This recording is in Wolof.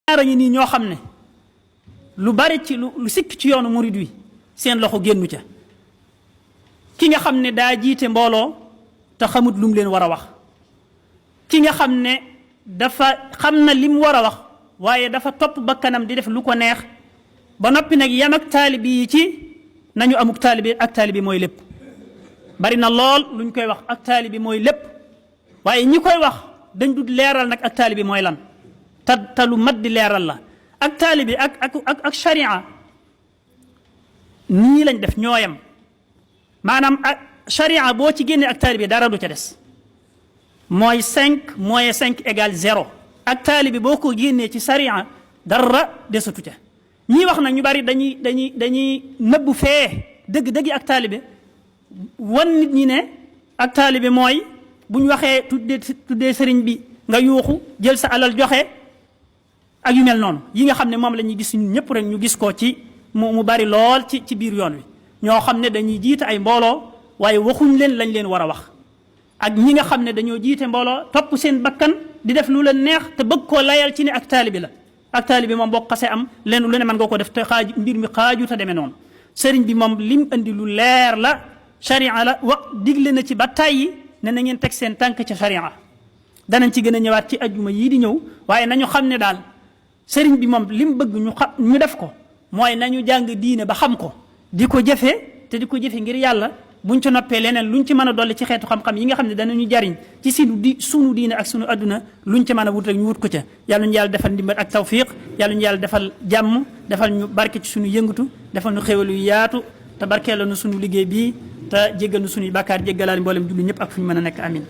ñaara ngi nii ñoo xam ne lu bari ci lu sikk ci yoonu murid wi seen loxo génnu ca ki nga xam ne daa jiite mbooloo te xamut lu mu leen war a wax ki nga xam ne dafa xam na li mu war a wax waaye dafa topp bakkanam di def lu ko neex ba noppi nag yam ak taalibi yi ci nañu amuk taalibi ak taalibi mooy lépp bari na lool luñ koy wax ak taalibi mooy lépp waaye ñi koy wax dañ dut leeral nag ak taalibi mooy lan te lu mat di leeral la ak taalibi ak sharia nii lañ def ñooyam maanaam ak sharia boo ci génnee ak taalibi dara du ca des mooy 5 moins 5 égale 0 ak taalibi boo ko génnee ci sharia dara desatu ca ñii wax nag ñu bari dañuy nëbbu fee dëgg-dëgg ak taalibi wan nit ñi ne ak taalibi mooy bu ñu waxee tuddee sëriñ bi nga yuuxu jël sa alal joxe ak yu mel noonu yi nga xam ne moom la ñuy gis ñun ñëpp rek ñu gis ko ci mu bari lool ci biir yoon wi ñoo xam ne dañuy jiite ay mbooloo waaye waxuñ leen lañ leen war a wax ak ñi nga xam ne dañoo jiite mbooloo topp seen bakkan di def lu leen neex te bëgg koo layal ci ne ak taalibi la ak taalibi moom boo xasee am leen lu ne mën nga ko def te mbir mi xaaju te demee noonu sëriñ bi moom lim andi lu leer la sharia la digle na ci ba tàyyi ne na ngeen teg seen tànk ca sharia danañ ci gën a ñëwaat ci ajjuma yii di ñëw waaye nañu xam ne daal sëriñ bi moom lim bëgg ñu def ko mooy nañu jàng diine ba xam ko di ko jëfee te di ko jëfe ngir yàlla buñ ci noppee leneen luñ ci mën a dolli ci xeetu xam-xam yi nga xam ne danañu jariñ ci sunu diine ak sunu adduna luñ ci mën a wut rek ñu wut ko ca yàlla ñu yàlla defal ndimbal ak tawfiq yàlla ñu yàlla defal jàmm defal ñu barke ci sunu yëngatu defal ñu xéwal yu yaatu te barkeelal nu sunu liggéey bii te jéggal nu sunuy bàkkaar jéggalaal mboolem julli ñëpp ak fu ñu mën a nekk amin